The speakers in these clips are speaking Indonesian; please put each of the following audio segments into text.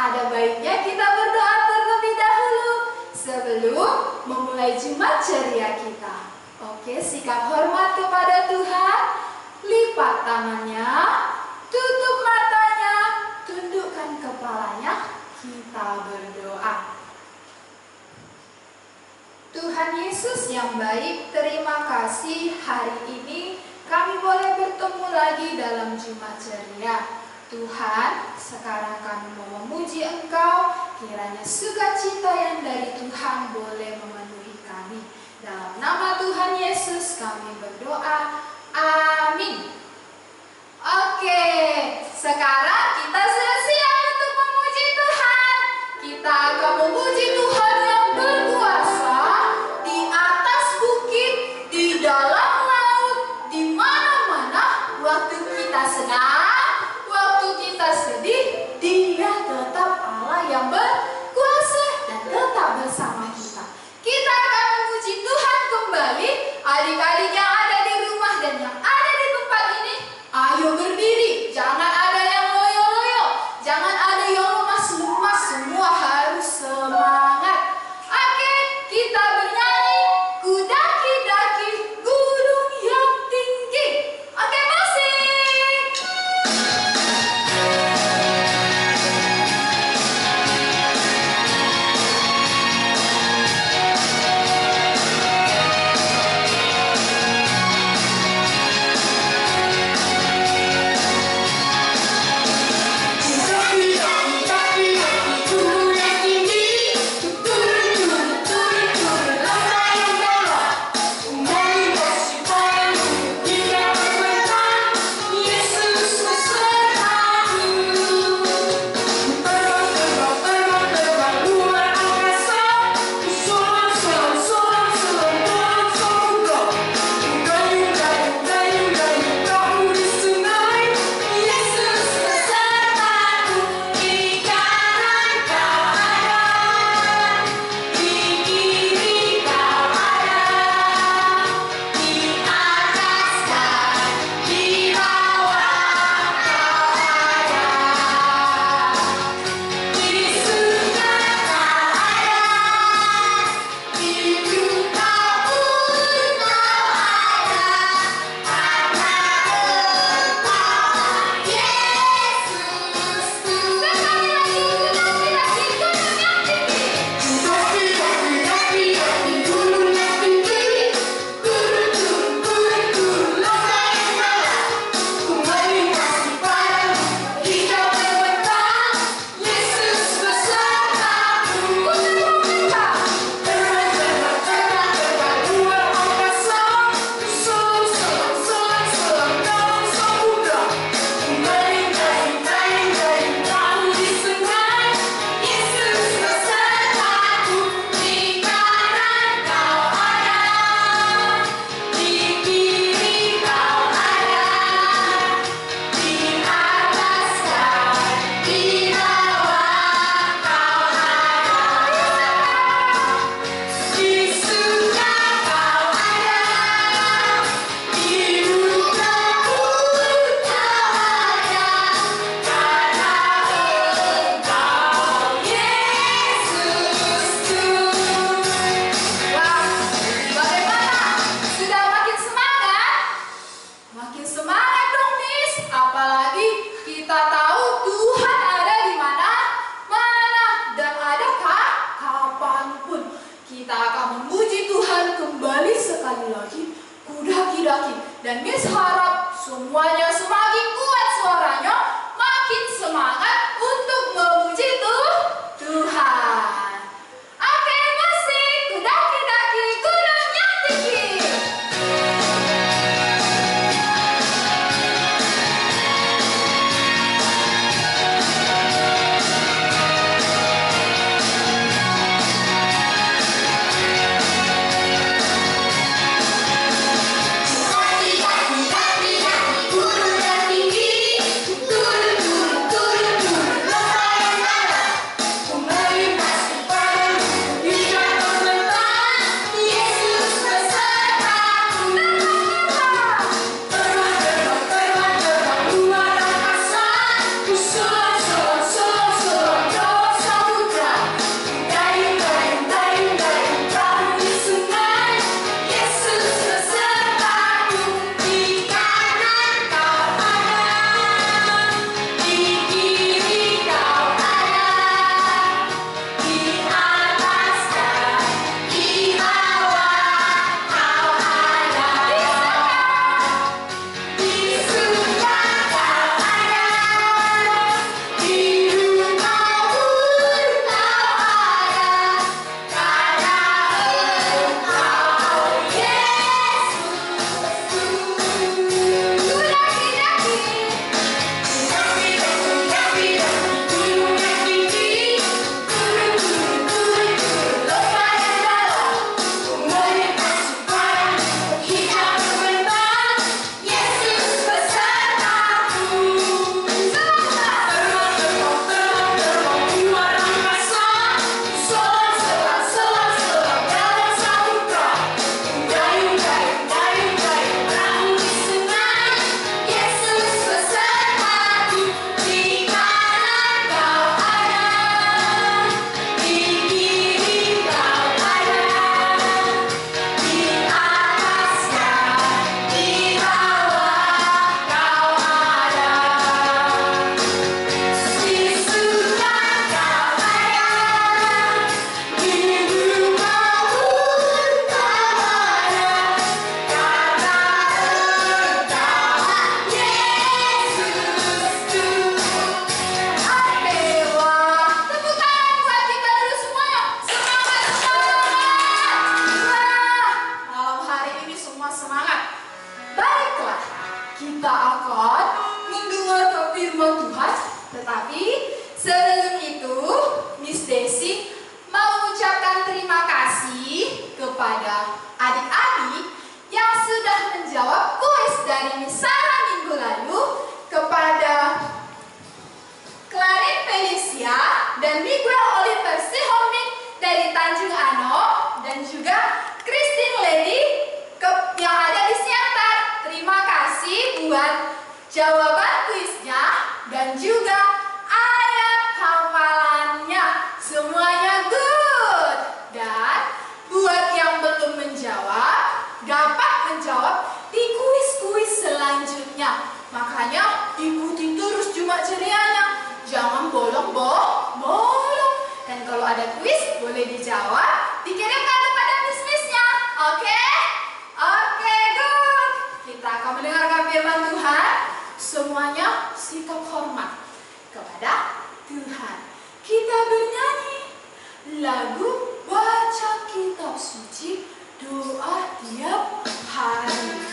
ada baiknya kita berdoa terlebih dahulu sebelum memulai Jumat ceria kita. Oke, sikap hormat kepada Tuhan, lipat tangannya, tutup matanya, tundukkan kepalanya, kita berdoa. Tuhan Yesus yang baik, terima kasih hari ini kami boleh bertemu lagi dalam Jumat ceria. Tuhan, sekarang kami mau memuji Engkau, kiranya sukacita yang dari Tuhan boleh memenuhi kami. Dalam nama Tuhan Yesus kami berdoa, amin. Oke, sekarang kita sudah siap untuk memuji Tuhan. Kita akan memuji Tuhan yang berkuasa di atas bukit, di dalam laut, di mana-mana. Waktu kita senang, waktu kita sedih, Dia tetap Allah yang berkuasa dan tetap bersama kita. Kita akan memuji Tuhan kembali. Adik-adik yang ada di rumah dan yang ada di tempat ini, ayo berdiri. Jangan ada yang loyo-loyo, jangan ada yang lemas-lemas. Semua harus semangat. Oke, kita bernyanyi Ku daki-daki gunung yang tinggi. Oke, musik. ada kuis, boleh dijawab, dikirimkan kepada miss-missnya. Oke? Oke, good. Kita akan mendengarkan firman Tuhan. Semuanya sikap hormat kepada Tuhan. Kita bernyanyi lagu baca kitab suci, doa tiap hari.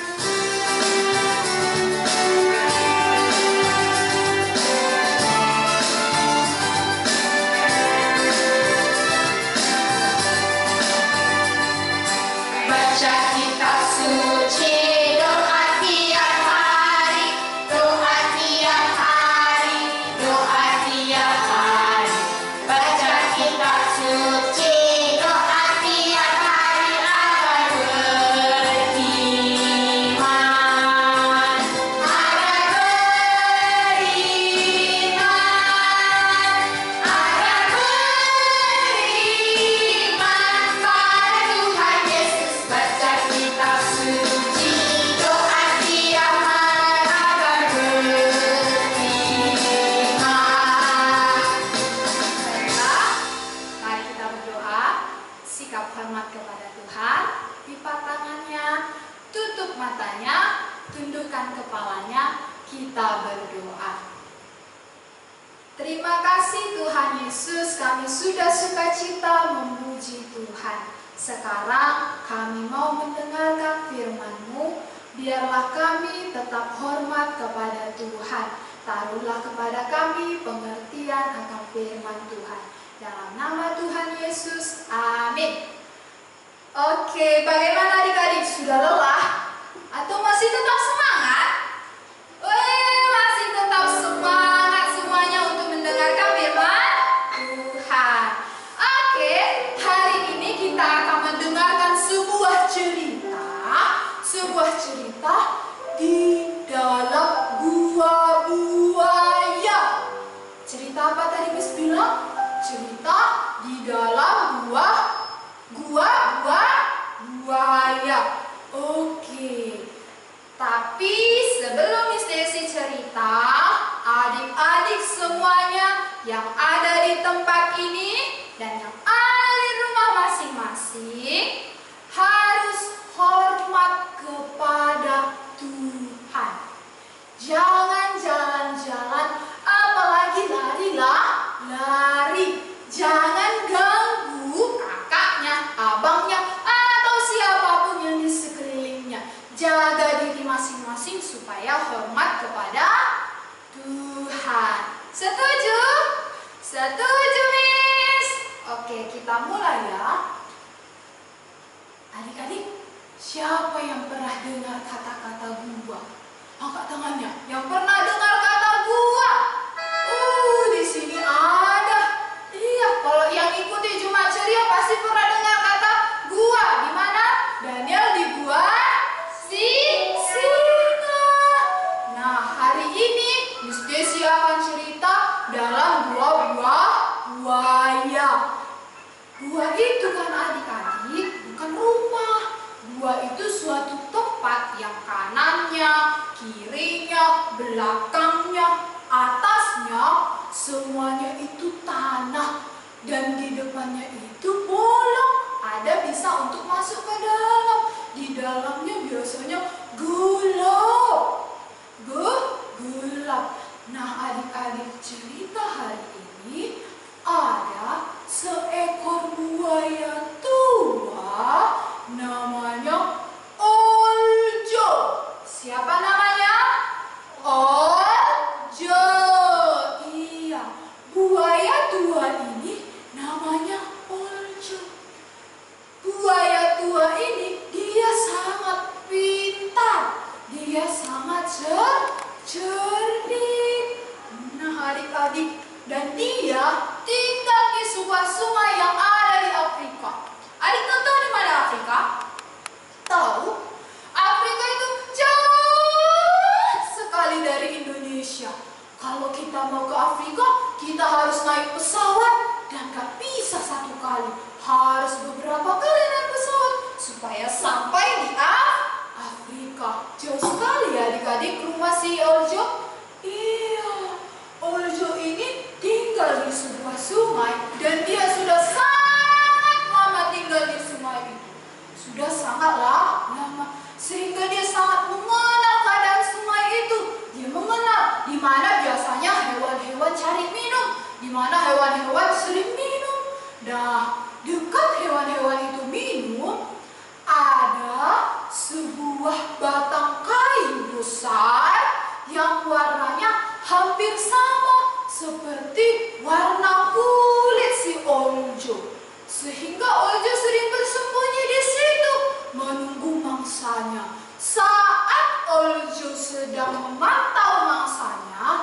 Kita berdoa. Terima kasih Tuhan Yesus, kami sudah sukacita memuji Tuhan. Sekarang kami mau mendengarkan firman-Mu. Biarlah kami tetap hormat kepada Tuhan. Taruhlah kepada kami pengertian akan firman Tuhan. Dalam nama Tuhan Yesus, amin. Oke, bagaimana adik-adik? Sudah lelah? Atau masih tetap semangat? Masih tetap semangat semuanya untuk mendengarkan firman Tuhan. Oke, hari ini kita akan mendengarkan sebuah cerita di dalam gua buaya. Cerita apa tadi Miss bilang? Cerita di dalam gua buaya. Oke. Tapi sebelum Miss Desi cerita, adik-adik semuanya yang ada di tempat ini dan yang ada di rumah masing-masing harus hormat kepada Tuhan. Jangan jalan-jalan, apalagi lari. Jangan ganggu kakaknya, abangnya, atau siapapun yang di sekelilingnya. Jaga diri masing-masing supaya hormat kepada Tuhan. Setuju? Setuju, Miss? Oke, kita mulai ya. Adik-adik, siapa yang pernah dengar kata-kata gua? Angkat tangannya. Yang pernah dengar kata gua? Di sini ada. Iya, kalau yang ikuti Jumat Ceria pasti pernah dengar kata gua. Di mana? Daniel di gua singa. Nah, hari ini Miss Desi akan cerita dalam gua buaya. Gua itu kan adik-adik bukan rumah. Gua itu suatu tempat yang kanannya, kirinya, belakangnya, atasnya, semuanya itu tanah. Dan di depannya itu bolong. Ada bisa untuk masuk ke dalam. Di dalamnya biasanya gelap. Nah, adik-adik, cerita hari ini ada seekor buaya tua namanya Oljo. Siapa namanya? Oljo. Iya, buaya tua ini namanya Oljo. Buaya tua ini dia sangat pintar, dia sangat cerdik. Nah, adik-adik, dan dia tinggal di sebuah sungai yang ada di Afrika. Adik tahu di mana Afrika? Tahu? Afrika itu jauh sekali dari Indonesia. Kalau kita mau ke Afrika, kita harus naik pesawat dan gak bisa satu kali. Harus beberapa kali naik pesawat supaya sampai di Afrika. Jauh sekali ya adik-adik rumah si Oljo. Iya, Oljo ini tinggal di sebuah sungai dan dia sudah sehingga dia sangat mengenal keadaan sungai itu. Dia mengenal di mana biasanya hewan-hewan cari minum, di mana hewan-hewan sering minum. Nah, dekat hewan-hewan itu minum, ada sebuah batang kayu besar yang warnanya hampir sama seperti warna kulit si Oljo. Sehingga Oljo sering bersembunyi di situ menunggu mangsanya. Saat Oljo sedang memantau mangsanya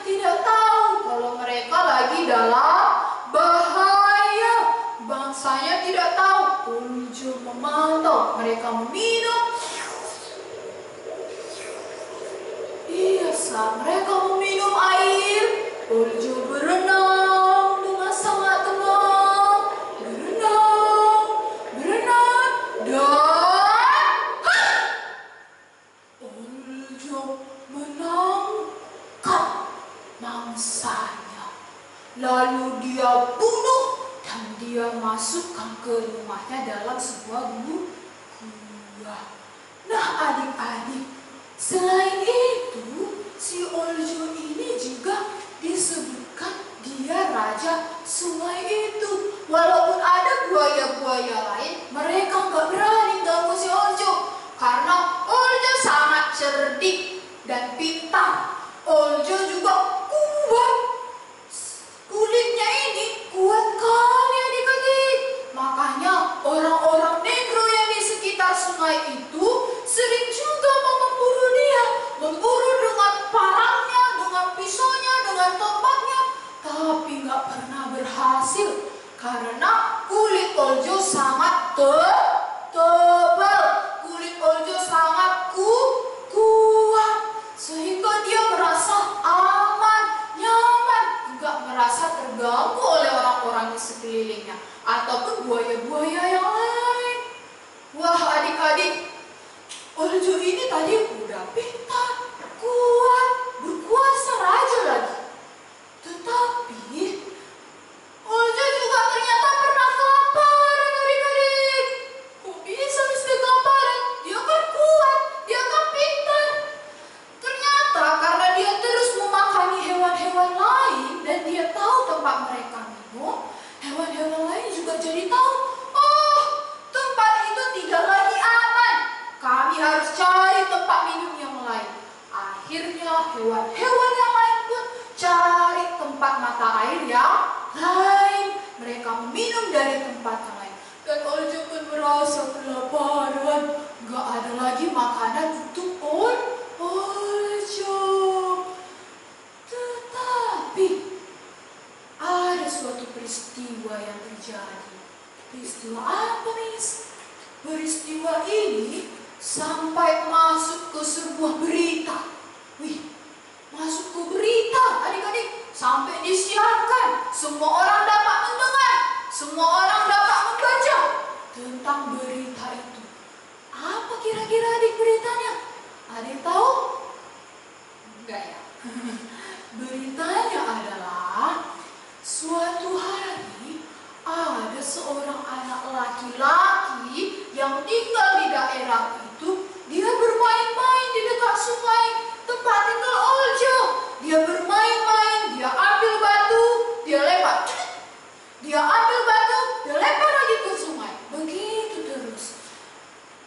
tidak tahu kalau mereka lagi dalam bahaya. Mangsanya tidak tahu. Oljo memantau mereka meminum. Iya, saat mereka meminum air, Oljo berenang dengan sangat tenang. Berenang, dan Oljo menangkap mangsanya. Lalu dia bunuh dan dia masukkan ke rumahnya dalam sebuah gua. Nah, adik-adik, selain itu, si Oljo ini juga disebutkan dia raja sungai itu. Walaupun ada buaya-buaya lain, mereka nggak berani ganggu si Oljo. Karena Oljo sangat cerdik dan pintar. Oljo juga kuat. Kulitnya ini kuat kali adik-adik. Makanya orang-orang negro yang di sekitar sungai itu sering juga mau memburu dia. Memburu dengan parangnya, dengan pisaunya, dengan tombaknya. Tapi nggak pernah berhasil. Karena kulit Oljo sangat tebal. Kulit Oljo sangat kuat. Sehingga dia merasa aman, nyaman. Nggak merasa terganggu oleh orang-orang di sekelilingnya. Ataupun buaya-buaya yang lain. Wah, adik-adik, Oljo ini tadi udah pintar, kuat, berkuasa raja lagi. Tetapi Oljo juga ternyata pernah kelaparan, adik-adik. Kok bisa kelaparan? Dia kan kuat, dia kan pintar. Ternyata karena dia terus memakani hewan-hewan lain dan dia tahu tempat mereka minum, hewan-hewan lain juga jadi tahu, oh, tempat itu tidak lagi aman. Kami harus cari tempat minum yang lain. Akhirnya hewan-hewan yang lain pun cari tempat mata air yang lain. Mereka minum dari tempat yang lain. Dan Oljo pun merasa kelaparan. Gak ada lagi makanan untuk Oljo. Tetapi ada suatu peristiwa yang terjadi. Peristiwa apa, Miss? Peristiwa ini sampai masuk ke sebuah berita. Wih, masuk ke berita, adik-adik. Sampai disiarkan. Semua orang dapat mendengar. Semua orang dapat membaca tentang berita itu. Apa kira-kira adik beritanya? Adik tahu? Enggak ya? Beritanya adalah suatu hari ada seorang anak laki-laki yang tinggal di daerah itu. Dia bermain-main di dekat sungai tempat tinggal Oljo. Dia bermain-main, dia ambil batu, dia lempar. Dia ambil batu, dia lempar lagi ke sungai. Begitu terus.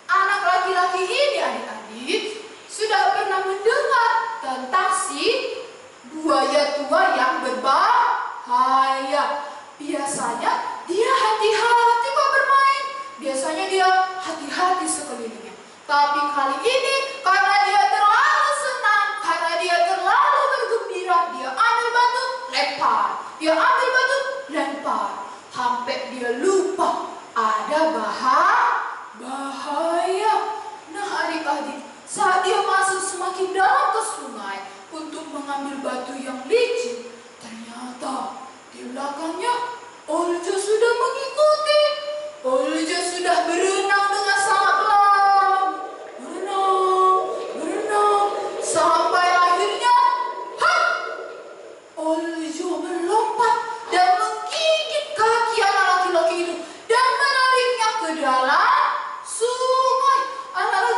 Anak laki-laki ini, adik-adik, sudah pernah mendengar tentang si buaya tua yang berbahaya. Biasanya dia hati-hati kok bermain. Biasanya dia hati-hati sekelilingnya. Tapi kali ini karena dia terlalu senang, karena dia terlalu bergembira, dia ambil batu, lempar. Dia ambil batu, lempar. Sampai dia lupa ada bahaya. Nah, adik-adik, saat dia masuk semakin dalam ke sungai untuk mengambil batu yang licin, ternyata di belakangnya Oljo sudah mengikuti. Oljo sudah berenang dengan sangat pelan. Berenang, sampai akhirnya Oljo melompat dan menggigit kaki anak laki-laki itu dan menariknya ke dalam sungai. Anak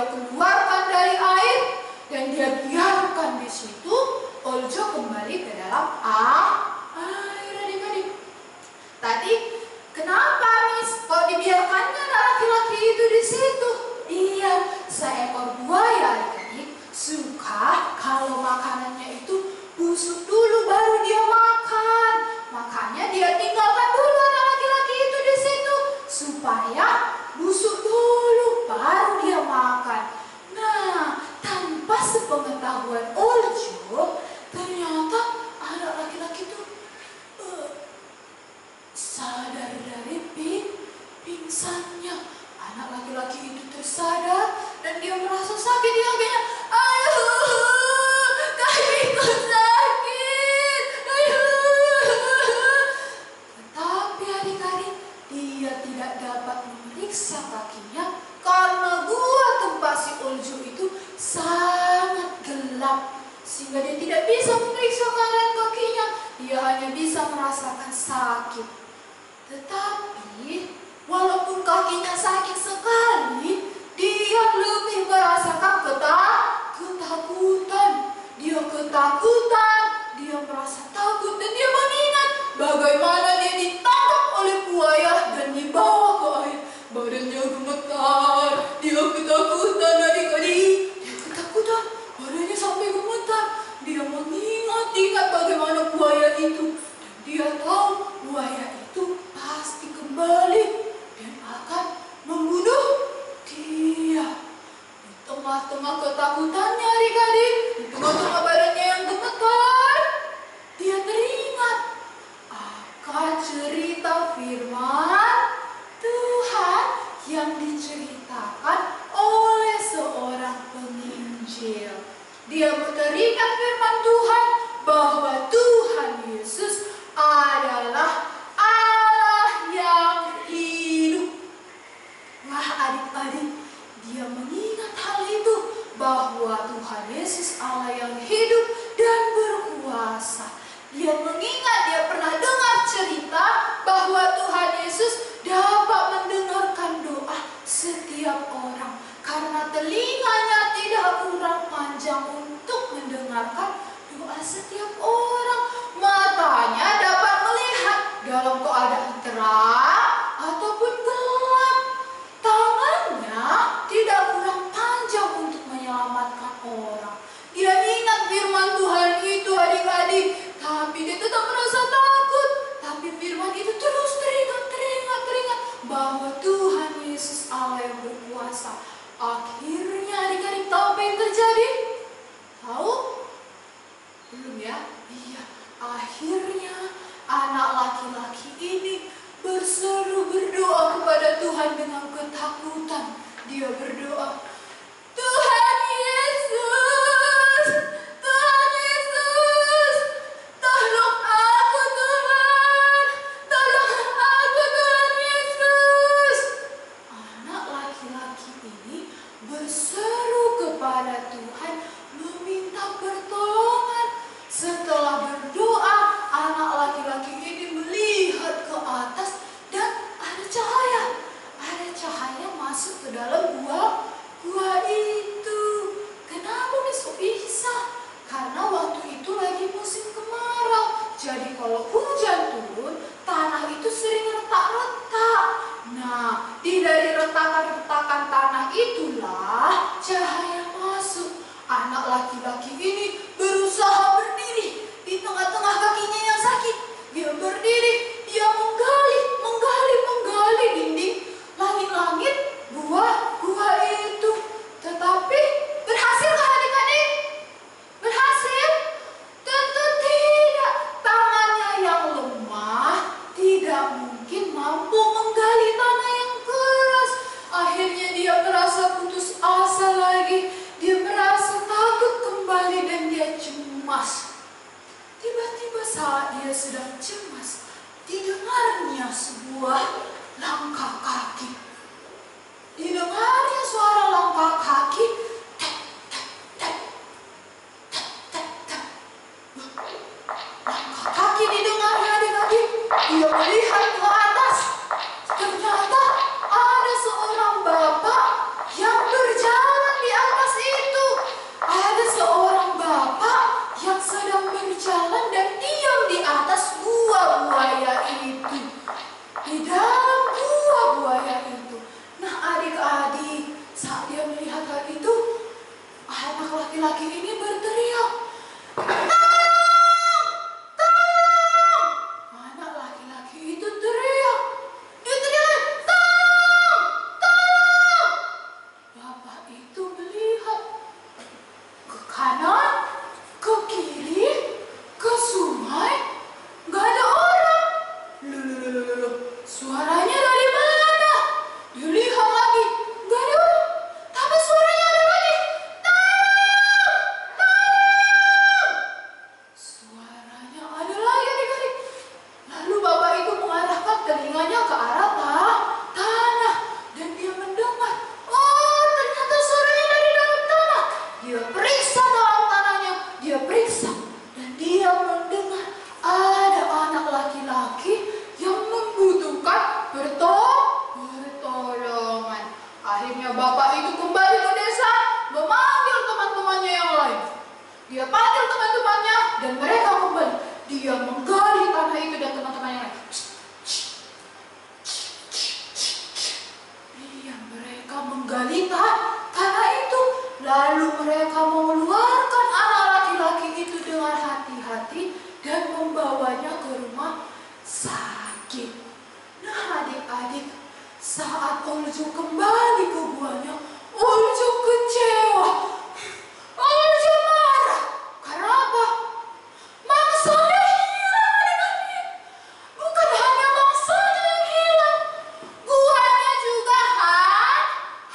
keluarkan dari air dan dia biarkan di situ Oljo kembali ke dalam air. Adik-adik, tadi kenapa Miss kok dibiarkannya anak laki-laki itu di situ? Iya, seekor buaya adik-adik suka kalau makanannya itu busuk dulu baru dia makan. Makanya dia tinggalkan dulu anak laki-laki itu di situ supaya busuk dulu baru dia makan. Nah, tanpa sepengetahuan Oljo, ternyata anak laki-laki itu sadar dari pingsannya. Anak laki-laki itu tersadar dan dia merasa sakit. Dia kayak, aduh, kakiku sakit, aduh. Tetapi adik-adik, dia tidak dapat memeriksa kakinya karena gua tempat si Oljo itu sangat gelap, sehingga dia tidak bisa memeriksa keadaan kakinya. Dia hanya bisa merasakan sakit. Tetapi walaupun kakinya sakit sekali, dia lebih merasakan ketakutan. Dia ketakutan, dia merasa takut dan dia mengingat bagaimana dia ditangkap oleh buaya dan dibawa ke air. Badannya gemetar, dia ketakutan adik-adik. Dia ketakutan, badannya sampai gemetar. Dia mengingat-ingat bagaimana buaya itu. Dan dia tahu buaya itu pasti kembali dan akan membunuh dia. Di tengah-tengah ketakutannya adik-adik, di tengah-tengah badannya yang gemetar, dia teringat akan cerita firman Tuhan yang diceritakan oleh seorang penginjil. Dia teringat firman Tuhan bahwa Tuhan Yesus adalah Allah yang hidup. Wah adik-adik, dia mengingat hal itu, bahwa Tuhan Yesus Allah yang hidup dan berkuasa. Dia mengingat, dia pernah dengar cerita bahwa Tuhan Yesus dapat mendengarkan doa setiap orang karena telinganya tidak kurang panjang untuk mendengarkan doa setiap orang. Matanya dapat melihat dalam keadaan terang ataupun gelap. Tangannya tidak kurang panjang untuk menyelamatkan orang. Dia ingat firman Tuhan itu adik-adik, tapi dia tetap merasa takut. Tapi firman itu terus teringat bahwa Tuhan Yesus Allah yang berkuasa. Akhirnya adik-adik tahu apa yang terjadi? Tahu? Belum ya? Iya. Akhirnya anak laki-laki ini berseru berdoa kepada Tuhan dengan ketakutan. Dia berdoa, Tuhan Yesus, Tuhan Yesus, tolong aku Tuhan, tolong aku Tuhan Yesus. Anak laki-laki ini berseru kepada Tuhan meminta pertolongan. Setelah berdoa, anak laki-laki ini melihat ke atas dan ada cahaya. Ada cahaya masuk ke dalam gua itu. Kenapa besok bisa? Karena waktu itu lagi musim kemarau. Jadi kalau hujan turun, tanah itu sering retak-retak. Nah, dari retakan-retakan tanah itulah cahaya masuk. Anak laki-laki ini berusaha berdiri di tengah-tengah kakinya yang sakit. Dia berdiri, dia menggali dinding langit-langit gua itu. Tetapi berhasilkah adik-adik? Berhasil? Tentu tidak. Tangannya yang lemah tidak mungkin mampu menggali tanah yang keras. Akhirnya dia merasa putus asa lagi. Dia merasa takut kembali dan dia cemas. Tiba-tiba saat dia sedang cemas, didengarnya sebuah langkah kaki. Didengarnya suara langkah kaki. Tek, tek, tek, tek, tek, tek. Langkah kaki didengarnya adik-adik. Dia melihat ke atas. Ternyata ada seorang bapak yang berjalan di dia menggali tanah itu dan teman-teman yang lain. Mereka menggali tanah itu, lalu mereka mengeluarkan anak laki-laki itu dengan hati-hati dan membawanya ke rumah sakit. Nah adik-adik, saat Oljo kembali ke guanya, Oljo kecewa, Oljo marah. Karena apa? Mangsanya hilang adik-adik. Bukan hanya mangsanya yang hilang, guanya juga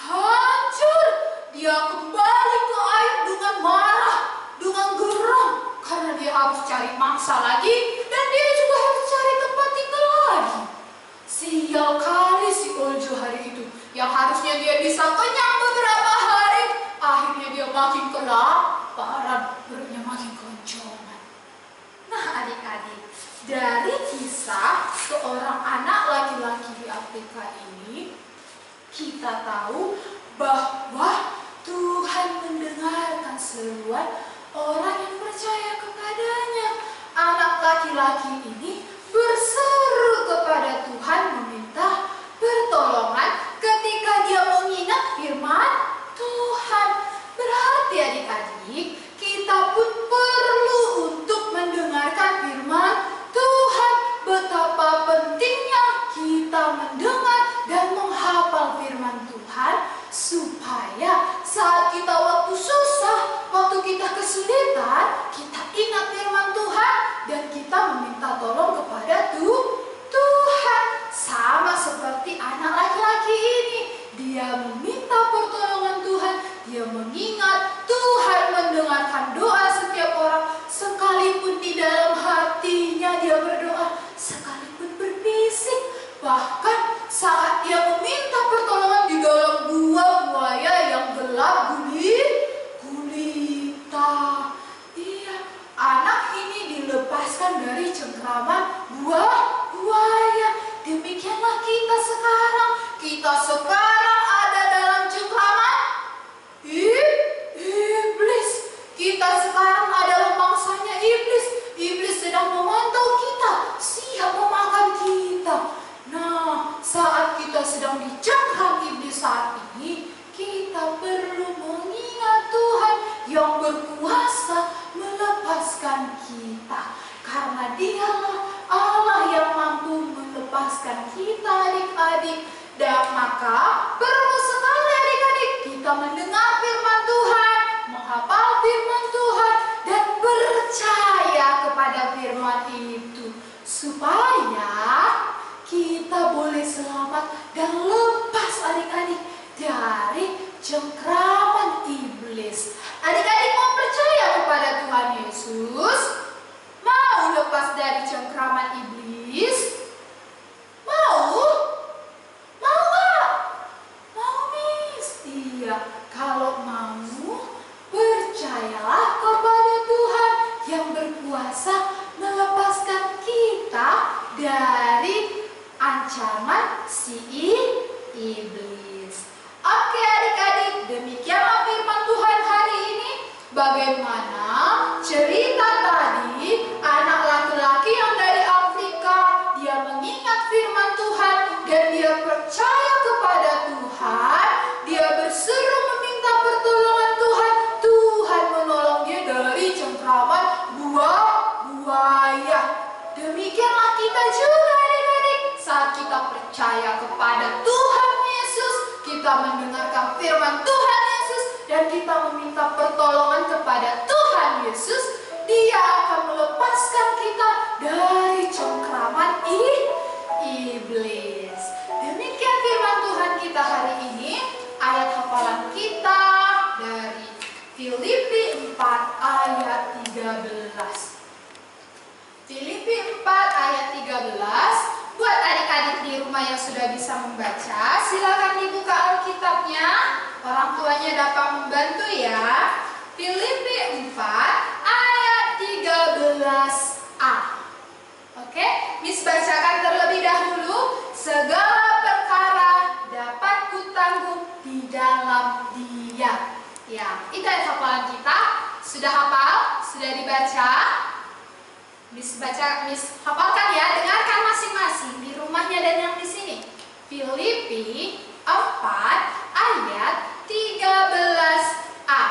hancur. Dia kembali ke air dengan marah, dengan geram, karena dia harus cari mangsa lagi dan dia juga harus cari tempat tinggal lagi. Sial kali si Oljo hari itu, yang harusnya dia bisa kenyang beberapa hari, akhirnya dia makin kelaparan, perutnya makin keroncongan. Nah adik-adik, dari kisah seorang anak laki-laki di Afrika ini, kita tahu bahwa Tuhan mendengarkan seruan orang yang percaya kepadanya. Anak laki-laki ini berseru kepada Tuhan meminta pertolongan ketika dia mengingat firman Tuhan. Berarti adik-adik, kita pun perlu untuk mendengarkan firman Tuhan. Betapa pentingnya kita mendengar dan menghafal firman Tuhan, supaya saat kita waktu susah, waktu kita kesulitan, kita ingat firman Tuhan dan kita meminta tolong kepada Tuhan. Sama seperti anak laki-laki ini, dia meminta pertolongan Tuhan, dia mengingat Tuhan mendengarkan doa setiap orang, sekalipun di dalam hatinya dia berdoa, sekalipun berbisik. Bahkan saat dia meminta pertolongan di dalam gua buaya yang gelap gulita. Iya, anak ini dilepaskan dari cengkraman buaya. Demikianlah kita sekarang. Kita sekarang ada dalam cengkraman iblis. Kita sekarang adalah mangsanya iblis. Iblis sedang memantau kita, siap memakan kita. Nah, saat kita sedang dicengkram iblis saat ini, kita perlu mengingat Tuhan yang berkuasa melepaskan kita. Karena Dialah Allah yang mampu melepaskan kita adik-adik. Dan maka perlu sekali adik-adik kita mendengar firman Tuhan, menghafal firman Tuhan, dan percaya kepada firman itu, supaya kita boleh selamat dan lepas adik-adik dari cengkraman iblis. Adik-adik mau percaya kepada Tuhan Yesus? Mau lepas dari cengkraman iblis? Mau? Mau gak? Mau, Miss? Iya, kalau mau, percayalah kepada Tuhan yang berkuasa melepaskan kita dari ancaman si iblis. Oke adik-adik, demikianlah firman Tuhan hari ini. Bagaimana cerita tadi anak laki-laki yang dari Afrika, dia mengingat firman Tuhan dan dia percaya kepada Tuhan. Dia berseru meminta pertolongan Tuhan. Tuhan menolong dia dari cengkraman buaya. Demikianlah kita juga adik-adik. Saat kita percaya kepada Tuhan Yesus, kita mendengarkan firman Tuhan Yesus, dan kita meminta pertolongan kepada Tuhan Yesus, Dia akan melepaskan kita dari cengkraman iblis. Demikian firman Tuhan kita hari ini. Ayat hafalan kita dari Filipi 4 ayat 13. Filipi 4 ayat 13. Buat adik-adik di rumah yang sudah bisa membaca, silakan dibuka Alkitabnya. Orang tuanya dapat membantu ya. Filipi 4 ayat 13a. Oke, Miss bacakan terlebih dahulu. Segala perkara dapat kutanggung di dalam Dia. Ya, itu ayat hafalan kita. Sudah hafal? Sudah dibaca? Miss Miss baca, Miss hafalkan ya, dengarkan masing-masing di rumahnya dan yang di sini. Filipi 4 ayat 13a.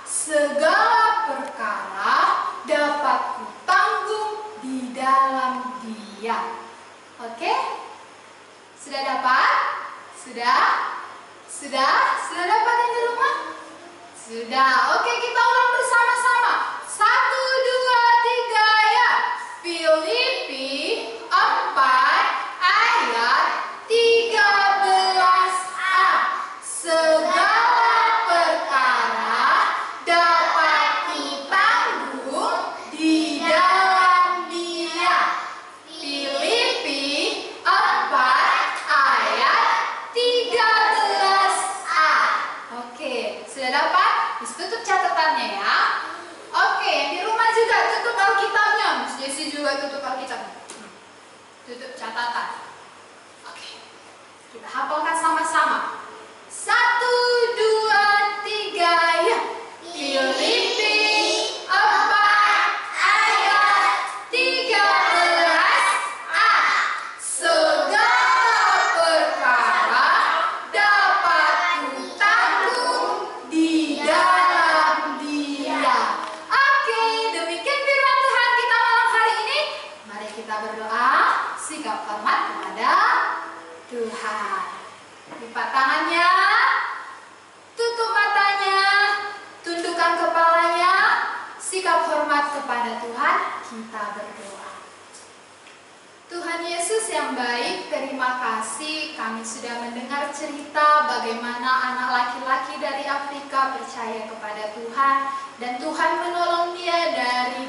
Segala perkara dapat kutanggung di dalam Dia. Oke? Sudah dapat? Sudah dapat yang di rumah? Sudah. Oke, kita ulang bersama-sama. 1, 2, 3 ya. Filipi 4 ayat 13a. Segala perkara dapat kutanggung di dalam Dia. Filipi 4 ayat 13a. Oke, sudah dapat? Miss tutup catatannya ya. Oke, yang di rumah juga tutup Alkitabnya. Miss Jessie juga tutup Alkitabnya. Tutup catatan. Oke, kita hafalkan sama-sama. 1, 2, 3 ya. Filipi 4 ayat 13a. Segala perkara dapat kutanggung di dalam Dia. Oke, demikian firman Tuhan kita malam hari ini. Mari kita berdoa, sikap hormat kepada Tuhan. Lipat tangannya, tutup matanya, tundukkan kepalanya, sikap hormat kepada Tuhan, kita berdoa. Tuhan Yesus yang baik, terima kasih kami sudah mendengar cerita bagaimana anak laki-laki dari Afrika percaya kepada Tuhan dan Tuhan menolong dia dari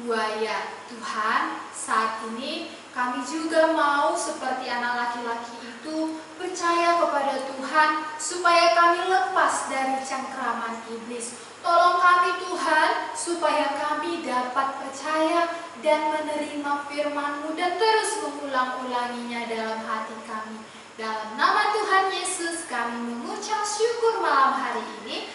buaya. Tuhan, saat ini kami juga mau seperti anak laki-laki itu percaya kepada Tuhan supaya kami lepas dari cengkraman iblis. Tolong kami Tuhan supaya kami dapat percaya dan menerima firman-Mu dan terus mengulang-ulanginya dalam hati kami. Dalam nama Tuhan Yesus kami mengucap syukur malam hari ini.